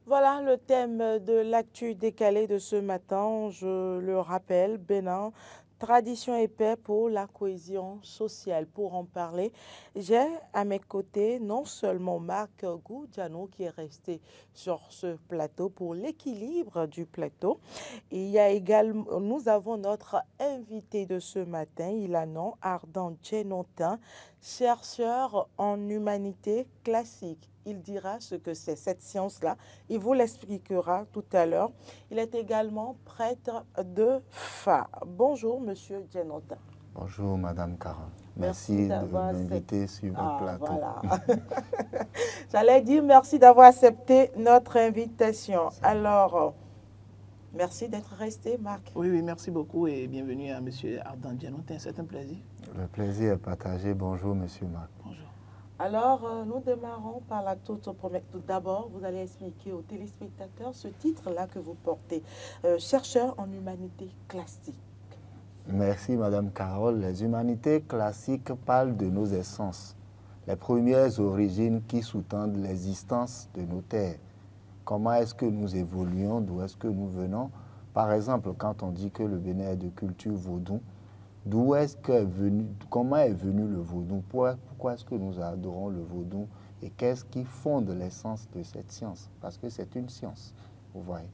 Voilà le thème de l'actu décalé de ce matin. Je le rappelle, Bénin, tradition et paix pour la cohésion sociale. Pour en parler, j'ai à mes côtés non seulement Marc Goudjano qui est resté sur ce plateau pour l'équilibre du plateau. Et il y a également, nous avons notre invité de ce matin, il a nom Ardent Djenotin, chercheur en humanité classique. Il dira ce que c'est cette science-là. Il vous l'expliquera tout à l'heure. Il est également prêtre de Fa. Bonjour, monsieur Djenotin. Bonjour, Madame Caron. Merci Merci de d'avoir m'inviter sur votre plateau. Voilà. J'allais dire merci d'avoir accepté notre invitation. Alors, merci d'être resté, Marc. Oui, merci beaucoup et bienvenue à monsieur Ardent Djenotin. C'est un plaisir. Le plaisir est partagé. Bonjour, Monsieur Marc. Bonjour. Alors, nous démarrons par la toute première. Tout d'abord, vous allez expliquer aux téléspectateurs ce titre-là que vous portez, chercheur en humanité classique. Merci, Madame Carole. Les humanités classiques parlent de nos essences, les premières origines qui sous-tendent l'existence de nos terres. Comment est-ce que nous évoluons, d'où est-ce que nous venons? Par exemple, quand on dit que le Bénin est de culture vaudou, d'où est-ce qu'est venu, comment est venu le vaudou? Pourquoi est-ce que nous adorons le vaudou? Et qu'est-ce qui fonde l'essence de cette science? Parce que c'est une science, vous voyez.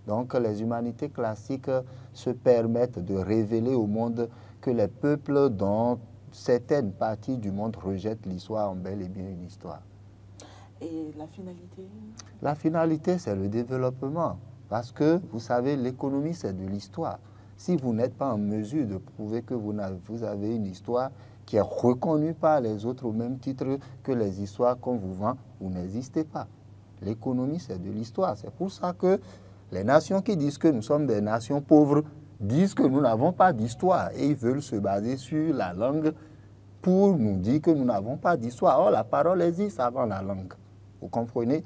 Donc, les humanités classiques se permettent de révéler au monde que les peuples dans certaines parties du monde rejettent l'histoire en bel et bien une histoire. Et la finalité? La finalité, c'est le développement. Parce que, vous savez, l'économie, c'est de l'histoire. Si vous n'êtes pas en mesure de prouver que vous avez une histoire qui est reconnue par les autres au même titre que les histoires qu'on vous vend, vous n'existez pas. L'économie, c'est de l'histoire. C'est pour ça que les nations qui disent que nous sommes des nations pauvres disent que nous n'avons pas d'histoire et ils veulent se baser sur la langue pour nous dire que nous n'avons pas d'histoire. Or, la parole existe avant la langue. Vous comprenez?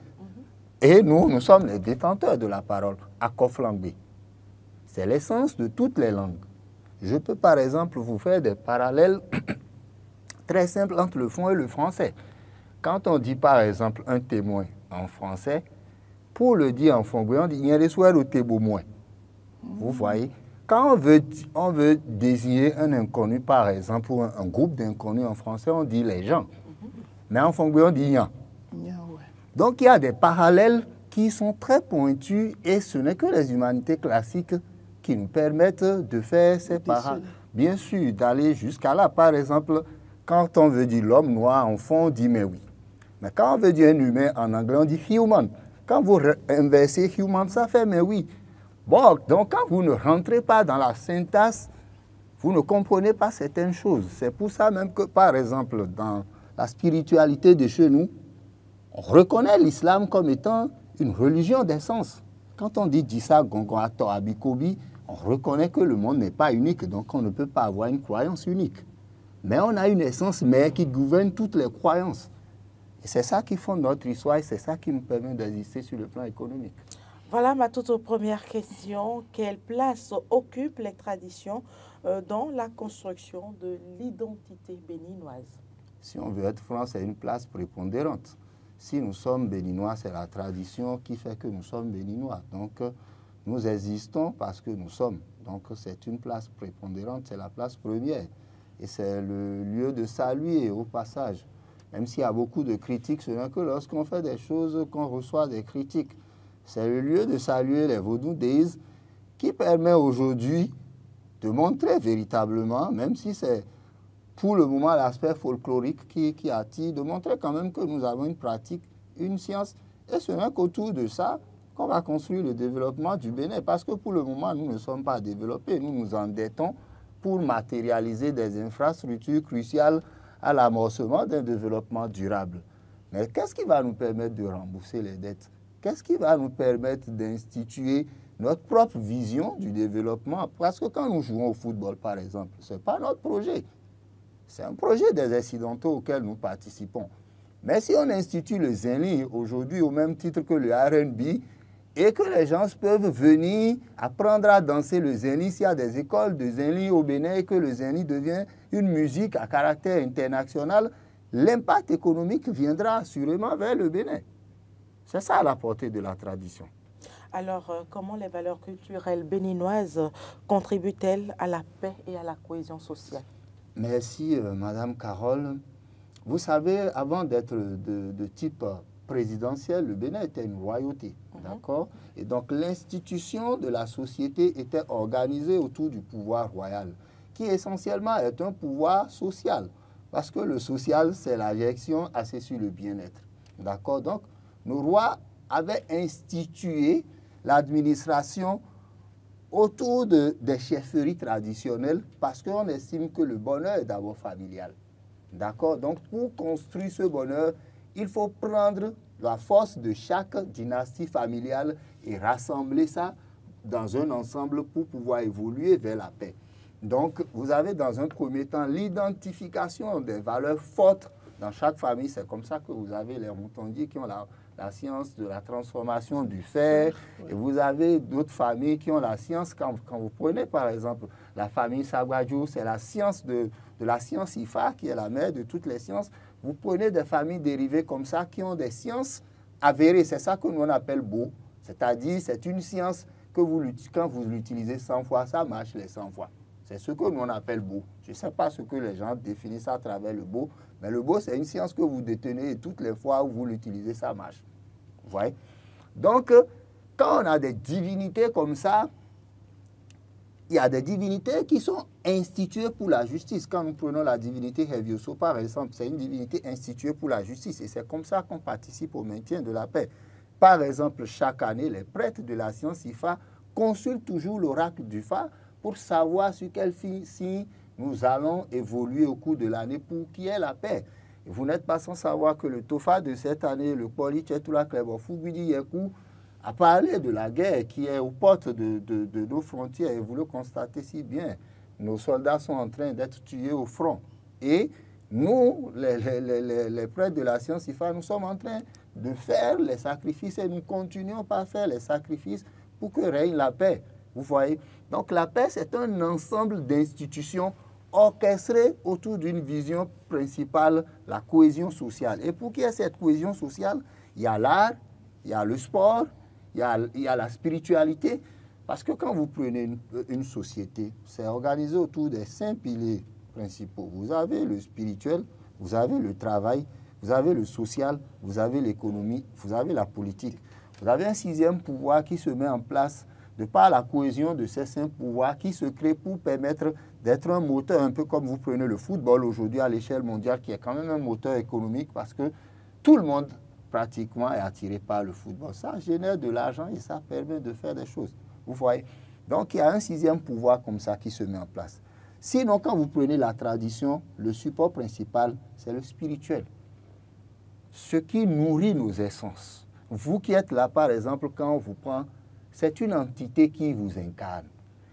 Et nous sommes les détenteurs de la parole à Koflangbe. C'est l'essence de toutes les langues. Je peux par exemple vous faire des parallèles très simples entre le fond et le français. Quand on dit par exemple un témoin en français, pour le dire en fongoué, on dit « il y a des soirs au témoin ». Vous voyez? Quand on veut désigner un inconnu par exemple, ou un groupe d'inconnus en français, on dit « les gens ». Mais en fongoué, on dit « yan ». Donc il y a des parallèles qui sont très pointus et ce n'est que les humanités classiques qui nous permettent de faire ces parallèles. Bien sûr, d'aller jusqu'à là. Par exemple, quand on veut dire l'homme noir, en fond, on dit mais oui. Mais quand on veut dire un humain, en anglais, on dit human. Quand vous inversez human, ça fait mais oui. Bon, donc quand vous ne rentrez pas dans la syntaxe, vous ne comprenez pas certaines choses. C'est pour ça même que, par exemple, dans la spiritualité de chez nous, on reconnaît l'islam comme étant une religion d'essence. Quand on dit Dissa Gongon Ato Abikobi, on reconnaît que le monde n'est pas unique, donc on ne peut pas avoir une croyance unique. Mais on a une essence mère qui gouverne toutes les croyances. Et c'est ça qui fonde notre histoire et c'est ça qui nous permet d'exister sur le plan économique. Voilà ma toute première question. Quelle place occupent les traditions dans la construction de l'identité béninoise? Si on veut être franc, c'est une place prépondérante. Si nous sommes béninois, c'est la tradition qui fait que nous sommes béninois. Donc, nous existons parce que nous sommes. Donc, c'est une place prépondérante, c'est la place première. Et c'est le lieu de saluer au passage. Même s'il y a beaucoup de critiques, ce n'est que lorsqu'on fait des choses qu'on reçoit des critiques. C'est le lieu de saluer les Vodou Days qui permet aujourd'hui de montrer véritablement, même si c'est pour le moment l'aspect folklorique qui attire, de montrer quand même que nous avons une pratique, une science. Et ce n'est qu'autour de ça qu'on va construire le développement du Bénin. Parce que pour le moment, nous ne sommes pas développés. Nous nous endettons pour matérialiser des infrastructures cruciales à l'amorcement d'un développement durable. Mais qu'est-ce qui va nous permettre de rembourser les dettes? Qu'est-ce qui va nous permettre d'instituer notre propre vision du développement? Parce que quand nous jouons au football, par exemple, ce n'est pas notre projet. C'est un projet des Occidentaux auquel nous participons. Mais si on institue le Zénith aujourd'hui au même titre que le R&B et que les gens peuvent venir apprendre à danser le Zénith, s'il y a des écoles de Zénith au Bénin et que le Zénith devient une musique à caractère international, l'impact économique viendra assurément vers le Bénin. C'est ça la portée de la tradition. Alors, comment les valeurs culturelles béninoises contribuent-elles à la paix et à la cohésion sociale? Merci, Madame Carole. Vous savez, avant d'être de type présidentiel, le Bénin était une royauté, d'accord? Et donc, l'institution de la société était organisée autour du pouvoir royal, qui essentiellement est un pouvoir social, parce que le social, c'est la gestion assise sur le bien-être, d'accord? Donc, nos rois avaient institué l'administration autour des chefferies traditionnelles parce qu'on estime que le bonheur est d'abord familial. D'accord? Donc, pour construire ce bonheur, il faut prendre la force de chaque dynastie familiale et rassembler ça dans un ensemble pour pouvoir évoluer vers la paix. Donc, vous avez dans un premier temps l'identification des valeurs fortes dans chaque famille. C'est comme ça que vous avez les Montondiers qui ont la science de la transformation du fer. Et vous avez d'autres familles qui ont la science. Quand vous prenez par exemple la famille Sagwadjou, c'est la science de la science IFA qui est la mère de toutes les sciences. Vous prenez des familles dérivées comme ça qui ont des sciences avérées. C'est ça que nous on appelle beau. C'est-à-dire c'est une science que quand vous l'utilisez 100 fois, ça marche les 100 fois. C'est ce que nous on appelle beau. Je ne sais pas ce que les gens définissent à travers le beau, mais le beau, c'est une science que vous détenez et toutes les fois où vous l'utilisez, ça marche. Vous voyez? Donc, quand on a des divinités comme ça, il y a des divinités qui sont instituées pour la justice. Quand nous prenons la divinité Hevioso, par exemple, c'est une divinité instituée pour la justice et c'est comme ça qu'on participe au maintien de la paix. Par exemple, chaque année, les prêtres de la science IFA consultent toujours l'oracle du Fa pour savoir sur quel signe nous allons évoluer au cours de l'année pour qu'il y ait la paix. Et vous n'êtes pas sans savoir que le Tofa de cette année, le Poli Tchetula Klebo Fugudi Yekou, a parlé de la guerre qui est aux portes de nos frontières. Et vous le constatez si bien, nos soldats sont en train d'être tués au front. Et nous, les prêtres de la science IFA, nous sommes en train de faire les sacrifices et nous continuons par faire les sacrifices pour que règne la paix. Vous voyez? Donc la paix, c'est un ensemble d'institutions orchestrées autour d'une vision principale, la cohésion sociale. Et pour qu'il y ait cette cohésion sociale, il y a l'art, il y a le sport, il y a la spiritualité. Parce que quand vous prenez une société, c'est organisé autour des 5 piliers principaux. Vous avez le spirituel, vous avez le travail, vous avez le social, vous avez l'économie, vous avez la politique. Vous avez un 6e pouvoir qui se met en place de par la cohésion de ces 5 pouvoirs qui se créent pour permettre d'être un moteur, un peu comme vous prenez le football aujourd'hui à l'échelle mondiale, qui est quand même un moteur économique parce que tout le monde pratiquement est attiré par le football. Ça génère de l'argent et ça permet de faire des choses. Vous voyez? Donc il y a un 6e pouvoir comme ça qui se met en place. Sinon, quand vous prenez la tradition, le support principal, c'est le spirituel. Ce qui nourrit nos essences. Vous qui êtes là, par exemple, quand on vous prend, c'est une entité qui vous incarne.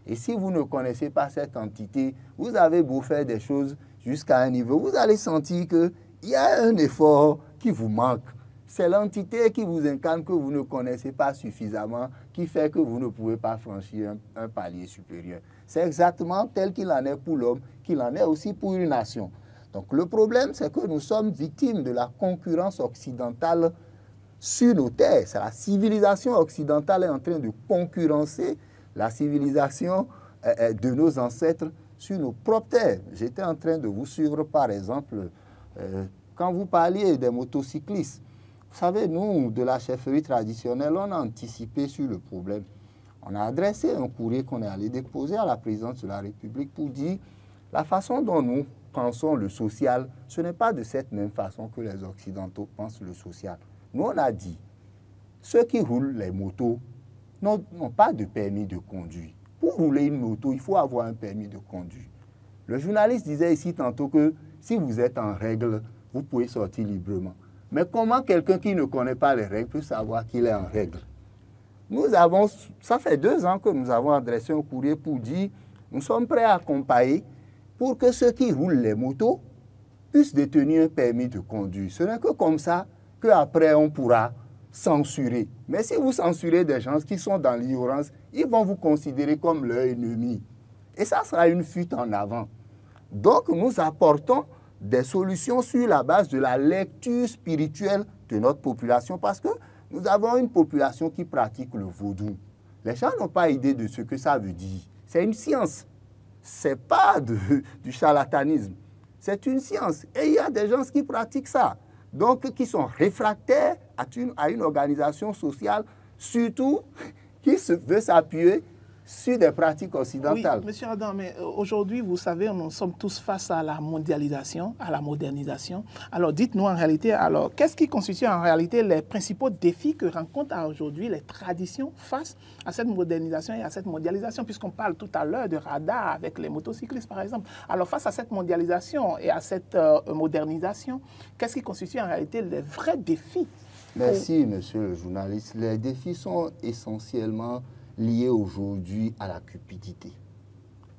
Et si vous ne connaissez pas cette entité, vous avez beau faire des choses jusqu'à un niveau, vous allez sentir qu'il y a un effort qui vous manque. C'est l'entité qui vous incarne que vous ne connaissez pas suffisamment, qui fait que vous ne pouvez pas franchir un palier supérieur. C'est exactement tel qu'il en est pour l'homme, qu'il en est aussi pour une nation. Donc le problème, c'est que nous sommes victimes de la concurrence occidentale sur nos terres. La civilisation occidentale est en train de concurrencer la civilisation de nos ancêtres sur nos propres terres. J'étais en train de vous suivre, par exemple, quand vous parliez des motocyclistes. Vous savez, nous, de la chefferie traditionnelle, on a anticipé sur le problème. On a adressé un courrier qu'on est allé déposer à la présidence de la République pour dire la façon dont nous pensons le social, ce n'est pas de cette même façon que les Occidentaux pensent le social. Nous, on a dit, ceux qui roulent les motos n'ont pas de permis de conduire. Pour rouler une moto, il faut avoir un permis de conduire. Le journaliste disait ici tantôt que si vous êtes en règle, vous pouvez sortir librement. Mais comment quelqu'un qui ne connaît pas les règles peut savoir qu'il est en règle? Ça fait 2 ans que nous avons adressé un courrier pour dire, nous sommes prêts à accompagner pour que ceux qui roulent les motos puissent détenir un permis de conduire. Ce n'est que comme ça qu'après on pourra censurer. Mais si vous censurez des gens qui sont dans l'ignorance, ils vont vous considérer comme leur ennemi. Et ça sera une fuite en avant. Donc nous apportons des solutions sur la base de la lecture spirituelle de notre population parce que Nous avons une population qui pratique le vaudou. Les gens n'ont pas idée de ce que ça veut dire. C'est une science. Ce n'est pas du charlatanisme. C'est une science. Et il y a des gens qui pratiquent ça. Donc, qui sont réfractaires à une organisation sociale, surtout qui veut s'appuyer sur des pratiques occidentales. Oui, monsieur Adam, mais aujourd'hui, vous savez, nous sommes tous face à la mondialisation, à la modernisation. Alors, dites-nous en réalité, alors, qu'est-ce qui constitue en réalité les principaux défis que rencontrent aujourd'hui les traditions face à cette modernisation et à cette mondialisation, puisqu'on parle tout à l'heure de radar avec les motocyclistes, par exemple. Alors, face à cette mondialisation et à cette modernisation, qu'est-ce qui constitue en réalité les vrais défis? Merci, monsieur le journaliste. Les défis sont essentiellement liés aujourd'hui à la cupidité.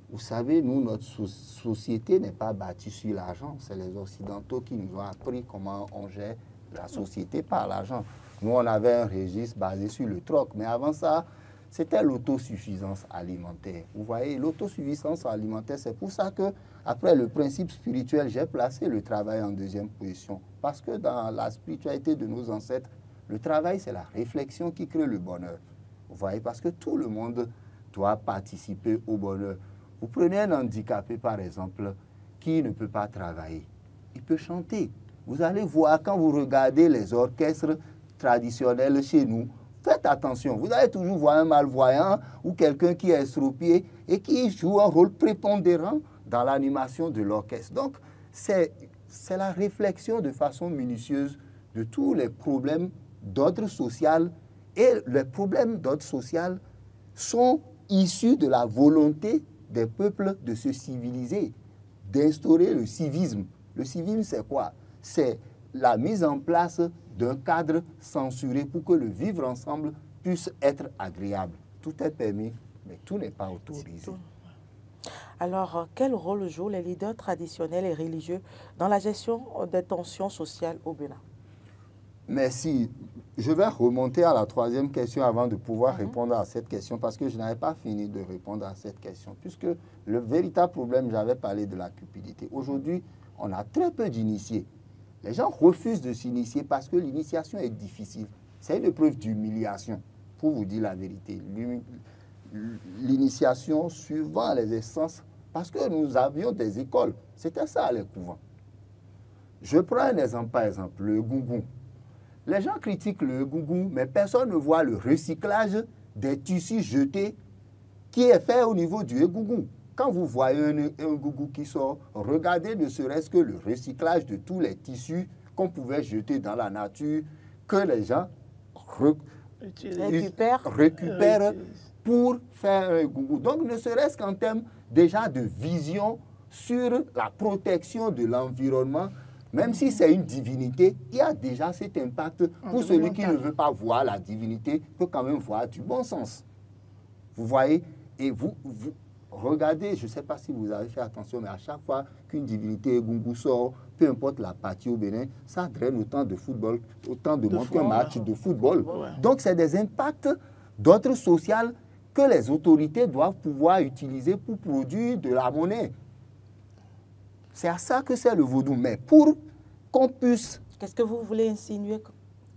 Vous savez, nous, notre société n'est pas bâtie sur l'argent. C'est les Occidentaux qui nous ont appris comment on gère la société par l'argent. Nous, on avait un registre basé sur le troc, mais avant ça, c'était l'autosuffisance alimentaire. Vous voyez, l'autosuffisance alimentaire, c'est pour ça que, après le principe spirituel, j'ai placé le travail en deuxième position. Parce que dans la spiritualité de nos ancêtres, le travail, c'est la réflexion qui crée le bonheur. Vous voyez, parce que tout le monde doit participer au bonheur. Vous prenez un handicapé, par exemple, qui ne peut pas travailler. Il peut chanter. Vous allez voir, quand vous regardez les orchestres traditionnels chez nous, faites attention. Vous allez toujours voir un malvoyant ou quelqu'un qui est estropié et qui joue un rôle prépondérant dans l'animation de l'orchestre. Donc, c'est la réflexion de façon minutieuse de tous les problèmes d'ordre social. Et les problèmes d'ordre social sont issus de la volonté des peuples de se civiliser, d'instaurer le civisme. Le civisme, c'est quoi? C'est la mise en place d'un cadre censuré pour que le vivre ensemble puisse être agréable. Tout est permis, mais tout n'est pas autorisé. Alors, quel rôle jouent les leaders traditionnels et religieux dans la gestion des tensions sociales au Bénin? Merci. Je vais remonter à la troisième question avant de pouvoir répondre à cette question parce que je n'avais pas fini de répondre à cette question. Puisque le véritable problème, j'avais parlé de la cupidité. Aujourd'hui, on a très peu d'initiés. Les gens refusent de s'initier parce que l'initiation est difficile. C'est une preuve d'humiliation, pour vous dire la vérité. L'initiation suivant les essences, parce que nous avions des écoles. C'était ça les couvents. Je prends un exemple, par exemple, le gougou. Les gens critiquent le gougou, mais personne ne voit le recyclage des tissus jetés qui est fait au niveau du gougou. Quand vous voyez un gougou qui sort, regardez ne serait-ce que le recyclage de tous les tissus qu'on pouvait jeter dans la nature, que les gens récupèrent pour faire un gougou. Donc, ne serait-ce qu'en termes déjà de vision sur la protection de l'environnement, même si c'est une divinité, il y a déjà cet impact pour celui qui ne veut pas voir la divinité, peut quand même voir du bon sens. Vous voyez? Et vous regardez, je ne sais pas si vous avez fait attention, mais à chaque fois qu'une divinité Gungu sort, peu importe la partie au Bénin, ça draine autant de football, autant de monde qu'un match de football. Ouais. Donc, c'est des impacts d'ordre social que les autorités doivent pouvoir utiliser pour produire de la monnaie. C'est à ça que c'est le vaudou. Mais pour qu'on puisse... Qu'est-ce que vous voulez insinuer?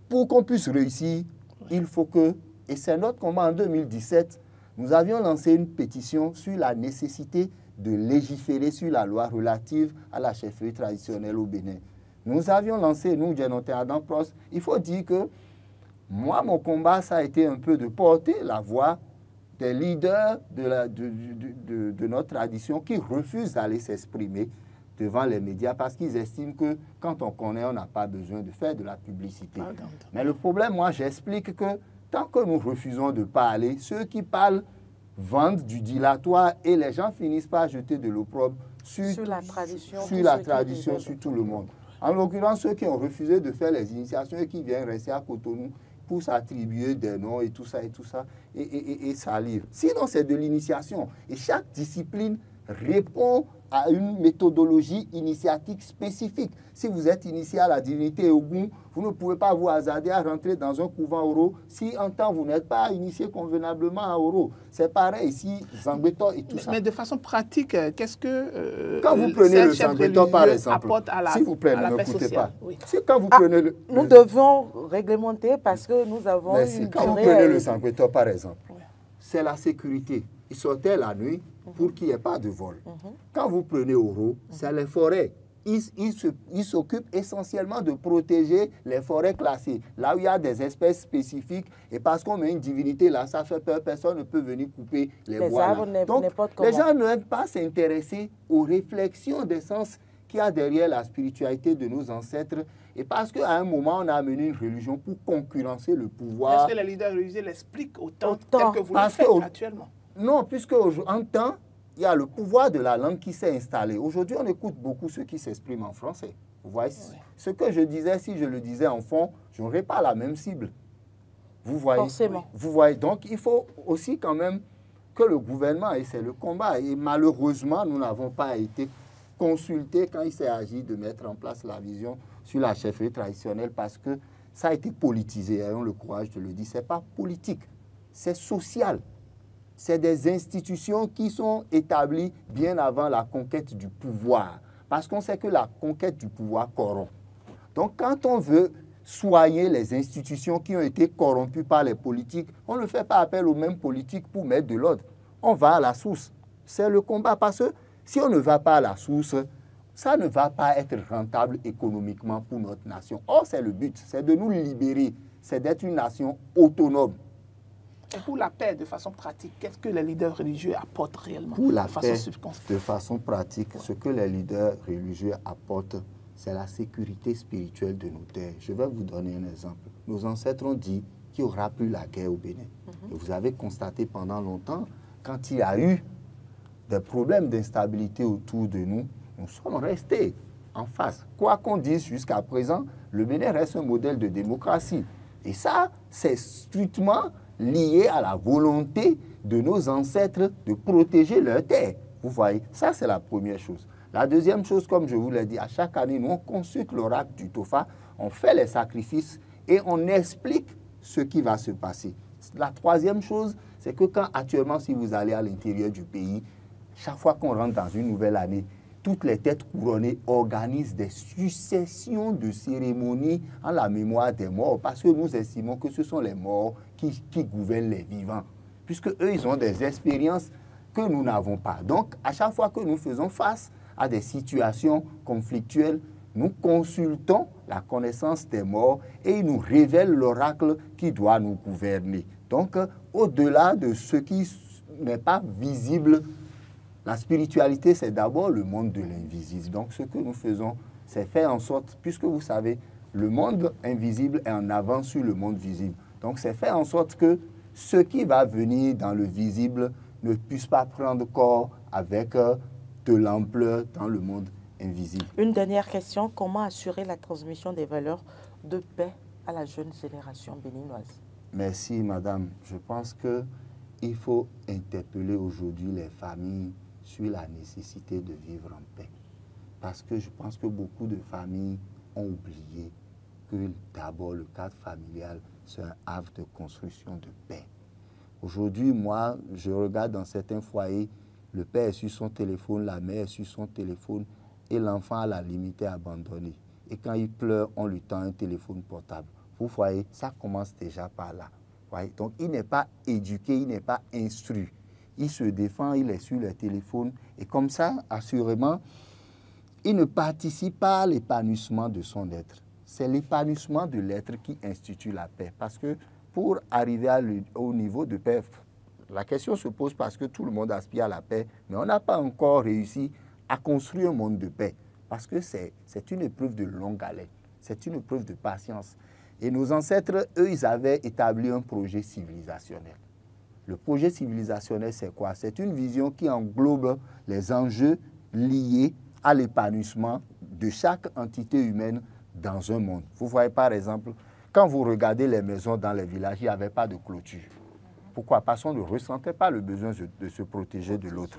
Pour qu'on puisse réussir, il faut que... Et c'est notre combat en 2017, nous avions lancé une pétition sur la nécessité de légiférer sur la loi relative à la chefferie traditionnelle au Bénin. Nous avions lancé, nous, Djenoté Adam Pros, il faut dire que moi, mon combat, ça a été un peu de porter la voix des leaders de notre tradition qui refusent d'aller s'exprimer devant les médias parce qu'ils estiment que quand on connaît, on n'a pas besoin de faire de la publicité. Mais le problème, moi, j'explique que tant que nous refusons de parler, ceux qui parlent vendent du dilatoire et les gens finissent par jeter de l'opprobre sur la tradition, sur tout le monde. En l'occurrence, ceux qui ont refusé de faire les initiations et qui viennent rester à Cotonou pour s'attribuer des noms et tout ça, et salir. Sinon, c'est de l'initiation. Et chaque discipline répond à une méthodologie initiatique spécifique. Si vous êtes initié à la divinité Ogun, vous ne pouvez pas vous hasarder à rentrer dans un couvent Oro si en temps vous n'êtes pas initié convenablement à Oro. C'est pareil ici, Zangbeto et tout ça. Mais de façon pratique, qu'est-ce que quand vous prenez le Zangbeto par exemple, apporte à la, s'il vous plaît, à la ne paix m'écoutez sociale? pas. Oui. Si quand vous prenez le... Nous devons réglementer parce que nous avons une quand vous durée, prenez le Zangbeto par exemple, c'est la sécurité. Ils sortaient la nuit pour qu'il n'y ait pas de vol. Quand vous prenez Oro, c'est les forêts. Ils s'occupent essentiellement de protéger les forêts classées, là où il y a des espèces spécifiques. Et parce qu'on met une divinité là, ça fait peur, personne ne peut venir couper les bois. arbres, Donc, les gens ne veulent pas s'intéresser aux réflexions des sens qu'il y a derrière la spiritualité de nos ancêtres. Et parce qu'à un moment, on a amené une religion pour concurrencer le pouvoir. Est-ce que les leaders religieux l'expliquent autant tel que vous le faites actuellement? Non, puisque en temps, il y a le pouvoir de la langue qui s'est installé. Aujourd'hui, on écoute beaucoup ceux qui s'expriment en français. Vous voyez, ce que je disais, si je le disais en fond, je n'aurais pas la même cible. Vous voyez? Forcément. Vous voyez, donc il faut aussi quand même que le gouvernement, et c'est le combat, et malheureusement, nous n'avons pas été consultés quand il s'est agi de mettre en place la vision sur la chefferie traditionnelle parce que ça a été politisé, ayons le courage de le dire. Ce n'est pas politique, c'est social. C'est des institutions qui sont établies bien avant la conquête du pouvoir. Parce qu'on sait que la conquête du pouvoir corrompt. Donc, quand on veut soigner les institutions qui ont été corrompues par les politiques, on ne fait pas appel aux mêmes politiques pour mettre de l'ordre. On va à la source. C'est le combat. Parce que si on ne va pas à la source, ça ne va pas être rentable économiquement pour notre nation. Or, c'est le but. C'est de nous libérer. C'est d'être une nation autonome. Et pour la paix, de façon pratique, qu'est-ce que les leaders religieux apportent réellement? Pour la paix, de façon pratique, ce que les leaders religieux apportent, c'est la sécurité spirituelle de nos terres. Je vais vous donner un exemple. Nos ancêtres ont dit qu'il n'y aura plus la guerre au Bénin. Et vous avez constaté pendant longtemps, quand il y a eu des problèmes d'instabilité autour de nous, nous sommes restés en face. Quoi qu'on dise jusqu'à présent, le Bénin reste un modèle de démocratie. Et ça, c'est strictement lié à la volonté de nos ancêtres de protéger leurs terres. Vous voyez, ça c'est la première chose. La deuxième chose, comme je vous l'ai dit, à chaque année, nous on consulte l'oracle du Tofa, on fait les sacrifices et on explique ce qui va se passer. La troisième chose, c'est que quand actuellement, si vous allez à l'intérieur du pays, chaque fois qu'on rentre dans une nouvelle année, toutes les têtes couronnées organisent des successions de cérémonies en la mémoire des morts parce que nous estimons que ce sont les morts qui gouvernent les vivants. Puisque eux, ils ont des expériences que nous n'avons pas. Donc, à chaque fois que nous faisons face à des situations conflictuelles, nous consultons la connaissance des morts et ils nous révèlent l'oracle qui doit nous gouverner. Donc, au-delà de ce qui n'est pas visible, la spiritualité, c'est d'abord le monde de l'invisible. Donc, ce que nous faisons, c'est faire en sorte, puisque vous savez, le monde invisible est en avance sur le monde visible. Donc, c'est faire en sorte que ce qui va venir dans le visible ne puisse pas prendre corps avec de l'ampleur dans le monde invisible. Une dernière question, comment assurer la transmission des valeurs de paix à la jeune génération béninoise? Merci, madame. Je pense qu'il faut interpeller aujourd'hui les familles sur la nécessité de vivre en paix. Parce que je pense que beaucoup de familles ont oublié que d'abord le cadre familial, c'est un havre de construction de paix. Aujourd'hui, moi, je regarde dans certains foyers, le père est sur son téléphone, la mère est sur son téléphone et l'enfant à la limite est abandonné. Et quand il pleure, on lui tend un téléphone portable. Vous voyez, ça commence déjà par là. Voyez? Donc, il n'est pas éduqué, il n'est pas instruit. Il se défend, il est sur le téléphone. Et comme ça, assurément, il ne participe pas à l'épanouissement de son être. C'est l'épanouissement de l'être qui institue la paix. Parce que pour arriver au niveau de paix, la question se pose parce que tout le monde aspire à la paix, mais on n'a pas encore réussi à construire un monde de paix. Parce que c'est une épreuve de longue haleine. C'est une épreuve de patience. Et nos ancêtres, eux, ils avaient établi un projet civilisationnel. Le projet civilisationnel, c'est quoi? C'est une vision qui englobe les enjeux liés à l'épanouissement de chaque entité humaine dans un monde. Vous voyez par exemple, quand vous regardez les maisons dans les villages, il n'y avait pas de clôture. Pourquoi? Parce qu'on ne ressentait pas le besoin de se protéger de l'autre.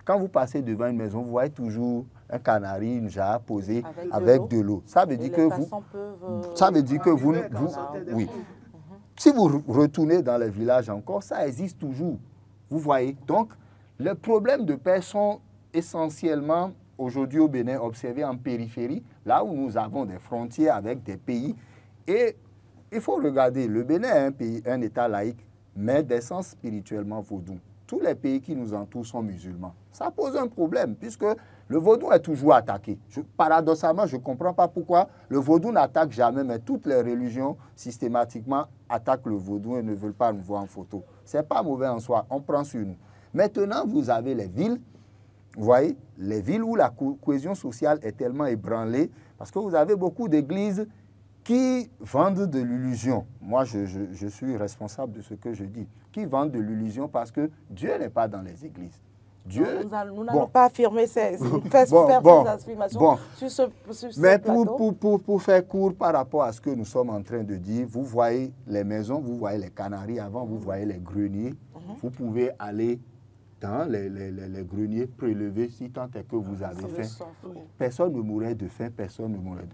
Quand vous passez devant une maison, vous voyez toujours un canari, une jarre posée avec de l'eau. Ça veut dire que oui. Si vous retournez dans les villages encore, ça existe toujours. Vous voyez. Donc, les problèmes de paix sont essentiellement aujourd'hui au Bénin observés en périphérie, là où nous avons des frontières avec des pays. Et il faut regarder, le Bénin est un pays, un État laïque, mais d'essence spirituellement vaudou. Tous les pays qui nous entourent sont musulmans. Ça pose un problème, puisque le vaudou est toujours attaqué. Paradoxalement, je ne comprends pas pourquoi le vaudou n'attaque jamais, mais toutes les religions systématiquement attaquent le vaudou et ne veulent pas nous voir en photo. Ce n'est pas mauvais en soi, on prend sur nous. Maintenant, vous avez les villes, vous voyez, les villes où la cohésion sociale est tellement ébranlée, parce que vous avez beaucoup d'églises qui vendent de l'illusion. Moi, je suis responsable de ce que je dis. Qui vendent de l'illusion parce que Dieu n'est pas dans les églises. Dieu, nous n'allons pas affirmer ces affirmations sur ce mais plateau. Pour faire court par rapport à ce que nous sommes en train de dire, vous voyez les maisons, vous voyez les canaries avant, vous voyez les greniers. Vous pouvez aller dans les greniers prélevés si tant est que vous avez faim. Personne ne mourrait de faim, personne ne mourrait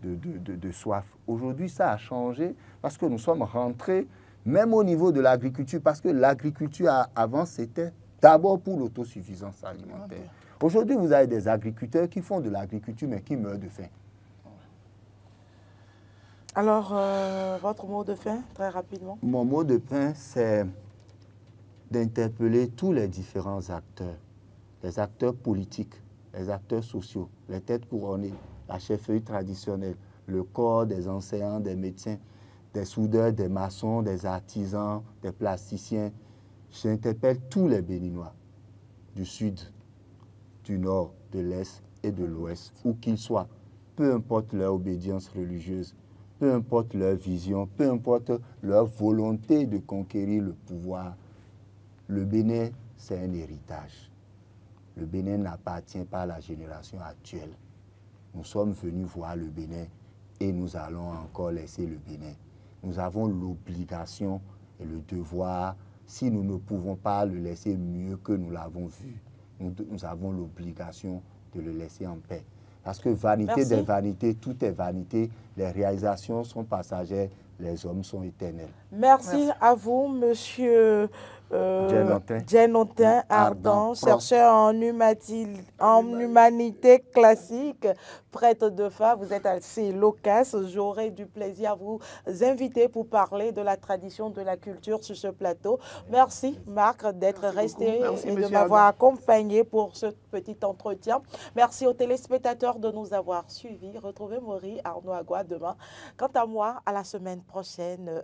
de soif. Aujourd'hui, ça a changé parce que nous sommes rentrés, même au niveau de l'agriculture, parce que l'agriculture avant, c'était d'abord pour l'autosuffisance alimentaire. Aujourd'hui, vous avez des agriculteurs qui font de l'agriculture, mais qui meurent de faim. Alors, votre mot de fin, très rapidement? Mon mot de fin, c'est d'interpeller tous les différents acteurs, les acteurs politiques, les acteurs sociaux, les têtes couronnées, la chefferie traditionnelle, le corps des enseignants, des médecins, des soudeurs, des maçons, des artisans, des plasticiens. J'interpelle tous les Béninois du sud, du nord, de l'est et de l'ouest, où qu'ils soient, peu importe leur obédience religieuse, peu importe leur vision, peu importe leur volonté de conquérir le pouvoir. Le Bénin, c'est un héritage. Le Bénin n'appartient pas à la génération actuelle. Nous sommes venus voir le Bénin et nous allons encore laisser le Bénin. Nous avons l'obligation et le devoir, si nous ne pouvons pas le laisser mieux que nous l'avons vu, nous avons l'obligation de le laisser en paix. Parce que vanité des vanités, tout est vanité, les réalisations sont passagères, les hommes sont éternels. Merci à vous, monsieur Djenontin Ardant, chercheur en humanité classique, prêtre de phare. Vous êtes assez loquace. J'aurai du plaisir à vous inviter pour parler de la tradition, de la culture sur ce plateau. Merci, Marc, d'être resté et de m'avoir accompagné pour ce petit entretien. Merci aux téléspectateurs de nous avoir suivis. Retrouvez Maury Arnaud Agua demain. Quant à moi, à la semaine prochaine.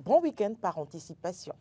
Bon week-end par anticipation.